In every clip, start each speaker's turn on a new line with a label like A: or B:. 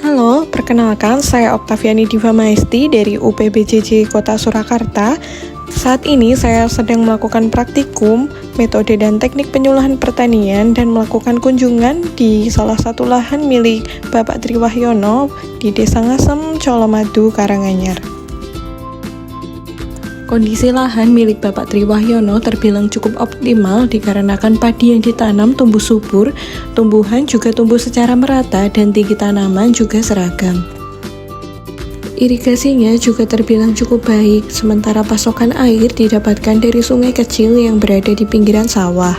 A: Halo, perkenalkan saya Oktaviani Diva Maesti dari UPBJJ Kota Surakarta. Saat ini saya sedang melakukan praktikum, metode dan teknik penyuluhan pertanian dan melakukan kunjungan di salah satu lahan milik Bapak Triwahyono di Desa Ngasem, Colomadu, Karanganyar. Kondisi lahan milik Bapak Triwahyono terbilang cukup optimal dikarenakan padi yang ditanam tumbuh subur, tumbuhan juga tumbuh secara merata dan tinggi tanaman juga seragam. Irigasinya juga terbilang cukup baik, sementara pasokan air didapatkan dari sungai kecil yang berada di pinggiran sawah.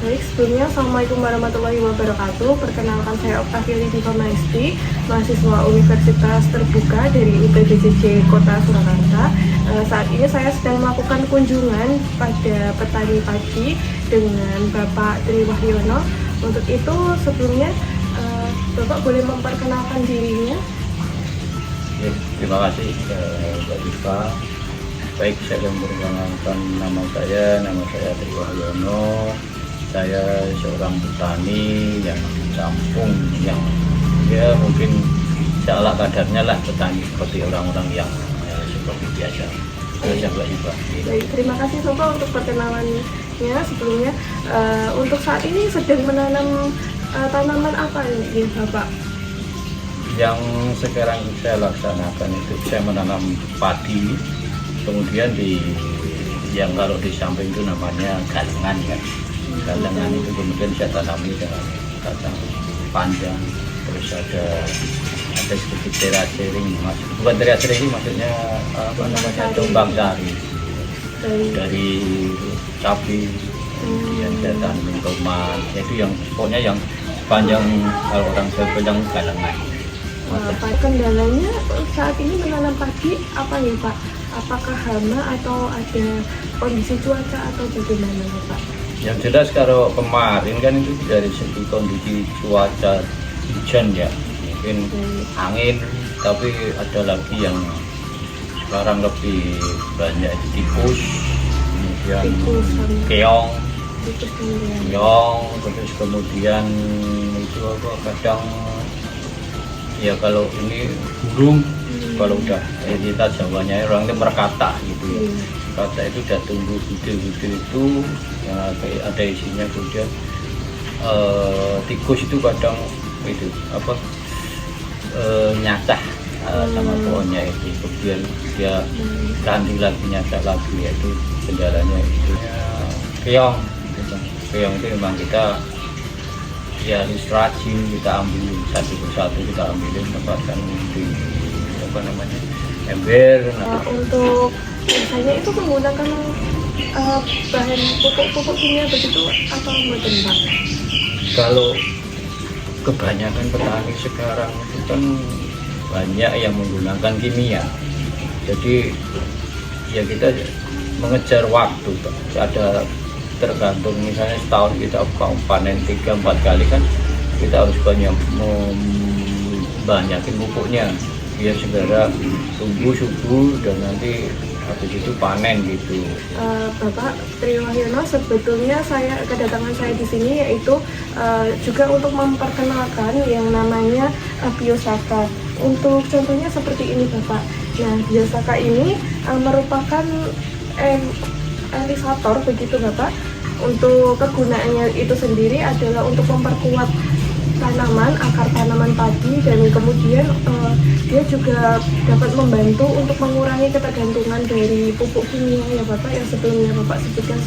B: Baik, sebelumnya Assalamualaikum warahmatullahi wabarakatuh. Perkenalkan saya Oktaviani Diva Maesti, mahasiswa Universitas Terbuka dari UPBJJ Kota Surakarta. Saat ini saya sedang melakukan kunjungan pada petani padi dengan Bapak Triwahyono. Untuk itu sebelumnya Bapak boleh memperkenalkan dirinya.
C: Ya, terima kasih Mbak Diva. Baik, saya memperkenalkan nama saya Triwahyono. Saya seorang petani yang campung, yang ya mungkin seolah kadarnya lah petani seperti orang-orang yang seperti biasa.
B: Baik, terima kasih Bapak untuk perkenalannya sebelumnya. Untuk saat ini sedang menanam tanaman apa ini Bapak?
C: Yang sekarang saya laksanakan itu saya menanam padi, kemudian yang kalau di samping itu namanya galengan ya. Galengan itu kemudian saya tanami dengan kacang panjang, terus ada sedikit terasering, bukan terasering, maksudnya tumbang sari dari cabai, yang saya tanamin tomat, itu yang pokoknya yang panjang kalau orang saya bilang galengan.
B: Kendalanya saat ini menanam padi apa ya Pak? Apakah hama atau ada kondisi cuaca atau bagaimana Pak?
C: Yang jelas kalau kemarin kan itu dari segi kondisi cuaca hujan ya, mungkin angin, tapi ada lagi yang sekarang lebih banyak itu tikus, kemudian keong, terus kemudian itu apa kadang ya kalau ini burung, kalau udah kita Jawanya orangnya merkata gitu ya. Kata itu udah tumbuh gede-gede itu yang ada isinya, kemudian tikus itu kadang itu apa nyacah sama pohonnya itu, kemudian dia ganti lagi nyacah lagi, yaitu kendalanya itu keong. Keong itu memang kita ya harus rajin, kita ambil satu persatu, kita ambilin tempatkan di apa namanya ember.
B: Untuk biasanya itu menggunakan bahan pupuk kimia begitu atau buatan Pak?
C: Kalau kebanyakan petani sekarang itu kan banyak yang menggunakan kimia, jadi ya kita mengejar waktu, ada tergantung misalnya setahun kita panen 3-4 kali kan kita harus banyakin pupuknya biar segera tumbuh subur dan nanti habis itu panen gitu.
B: Bapak Triwahyono, sebetulnya kedatangan saya di sini yaitu juga untuk memperkenalkan yang namanya Biosaka. Untuk contohnya seperti ini Bapak. Nah, Biosaka ini merupakan elisator begitu Bapak. Untuk kegunaannya itu sendiri adalah untuk memperkuat tanaman, akar tanaman padi, dan kemudian dia juga dapat membantu untuk mengurangi ketergantungan dari pupuk kimia ya Bapak, yang sebelumnya Bapak sebutkan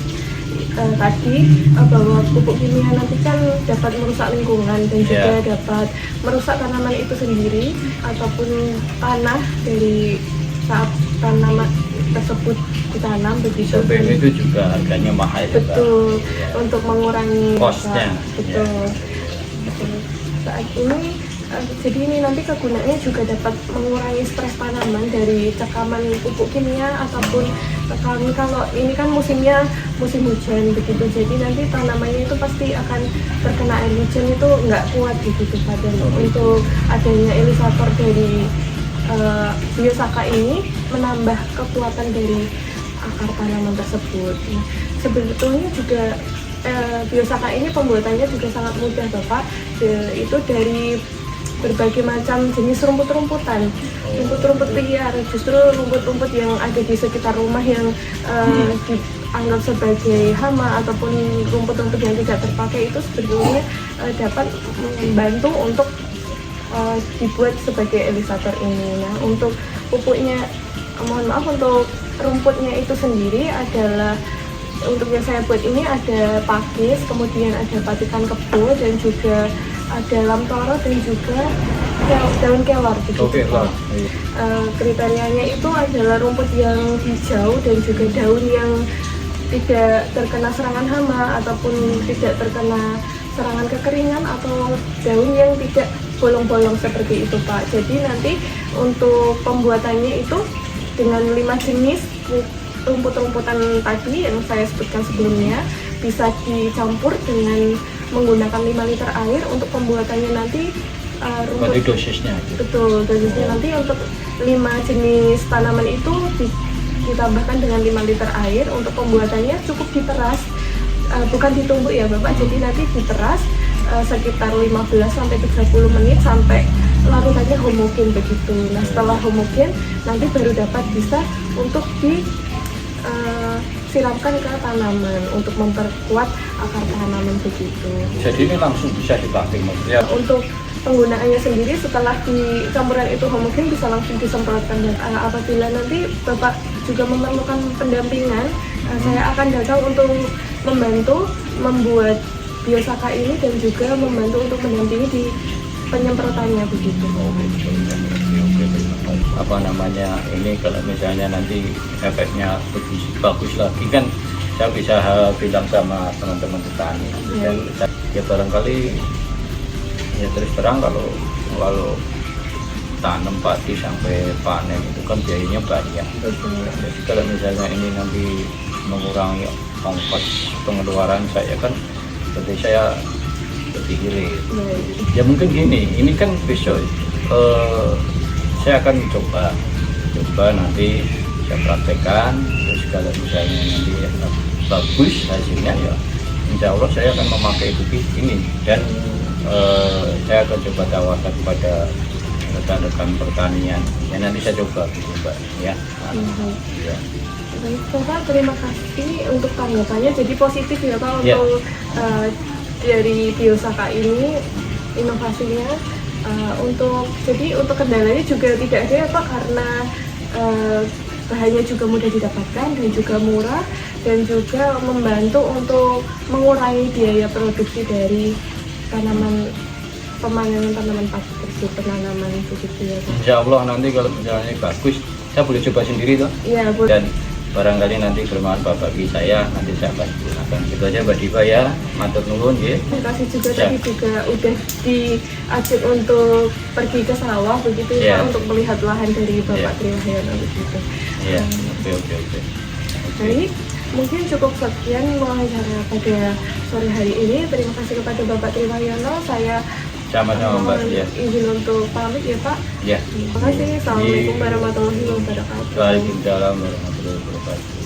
B: tadi bahwa pupuk kimia nanti kan dapat merusak lingkungan dan juga dapat merusak tanaman itu sendiri ataupun tanah dari saat tanaman tersebut ditanam begitu.
C: Sampai itu juga harganya mahal.
B: Betul, ya. Untuk mengurangi
C: kosnya.
B: Betul. Saat ini jadi ini nanti kegunaannya juga dapat mengurangi stres tanaman dari cekaman pupuk kimia ataupun kalau ini kan musimnya musim hujan begitu, jadi nanti tanamannya itu pasti akan terkena air hujan, itu nggak kuat begitu Pak. Dan untuk adanya ilisator dari biosaka ini menambah kekuatan dari akar tanaman tersebut. Nah, sebetulnya juga biosaka ini pembuatannya juga sangat mudah Bapak. Itu dari berbagai macam jenis rumput-rumputan, rumput-rumput liar, justru rumput-rumput yang ada di sekitar rumah yang dianggap sebagai hama ataupun rumput-rumput yang tidak terpakai, itu sebetulnya dapat membantu untuk dibuat sebagai ilisator ini. Nah, untuk pupuknya, mohon maaf, untuk rumputnya itu sendiri adalah, untuk yang saya buat ini ada pakis, kemudian ada patikan kebo, dan juga ada lamtoro, dan juga daun kelor begitu. Kriterianya itu adalah rumput yang hijau dan juga daun yang tidak terkena serangan hama ataupun tidak terkena serangan kekeringan, atau daun yang tidak bolong-bolong seperti itu Pak. Jadi nanti untuk pembuatannya itu dengan 5 jenis rumput-rumputan tadi yang saya sebutkan sebelumnya, bisa dicampur dengan menggunakan 5 liter air. Untuk pembuatannya nanti
C: berarti dosisnya
B: betul, dosisnya nanti untuk 5 jenis tanaman itu ditambahkan dengan 5 liter air. Untuk pembuatannya cukup diperas, bukan ditumbuk ya Bapak, jadi nanti diperas sekitar 15-30 menit sampai larutannya homogen begitu. Nah, setelah homogen nanti baru dapat bisa untuk siramkan ke tanaman untuk memperkuat akar tanaman begitu.
C: Jadi ini langsung bisa dipakai maksudnya.
B: Untuk penggunaannya sendiri, setelah di campuran itu homogen bisa langsung disemprotkan. Dan apabila nanti Bapak juga memerlukan pendampingan, saya akan datang untuk membantu membuat biosaka ini dan juga membantu untuk mendampingi di penyemprotannya begitu.
C: Apa namanya, ini kalau misalnya nanti efeknya lebih bagus lagi kan, saya bisa bilang sama teman-teman petani. Dan ya barangkali ya terus terang, kalau tanam padi sampai panen itu kan biayanya banyak. Jadi kalau misalnya ini nanti mengurangi ongkos pengeluaran saya, kan berarti saya lebih irit. Ya mungkin gini, ini kan besok saya akan coba nanti saya praktekkan. Terus kalau misalnya nanti bagus hasilnya, ya insya Allah saya akan memakai bukit ini, dan saya akan coba tawarkan kepada rekan-rekan pertanian. Ya nanti saya coba gitu Mbak ya. Ya.
B: Baik Bapak, terima kasih untuk tanggapannya. Jadi positif ya Pak untuk dari biosaka ini, inovasinya. Jadi untuk kendalanya juga tidak ada ya Pak, karena bahannya juga mudah didapatkan dan juga murah, dan juga membantu untuk mengurangi biaya produksi dari pemanenan tanaman padi tersebut, penanaman begitu ya Pak.
C: Insya Allah nanti kalau misalnya bagus, saya boleh coba sendiri toh.
B: Iya, boleh.
C: Dan barangkali nanti bermanfaat bagi saya, nanti saya akan gunakan. Itu aja Mbak Diva ya, matur nuwun ya.
B: Terima kasih juga tadi juga udah diajak untuk pergi ke sawah begitu ya Pak, untuk melihat lahan dari Bapak Triwahyono begitu.
C: Iya, oke.
B: Baik, mungkin cukup sekian wawancara pada sore hari ini. Terima kasih kepada Bapak Triwahyono. Saya
C: sama-sama Mbak ya.
B: Izin untuk pamit ya Pak.
C: Ya.
B: Terima kasih. Assalamualaikum warahmatullahi wabarakatuh.
C: Waalaikumsalam warahmatullahi wabarakatuh.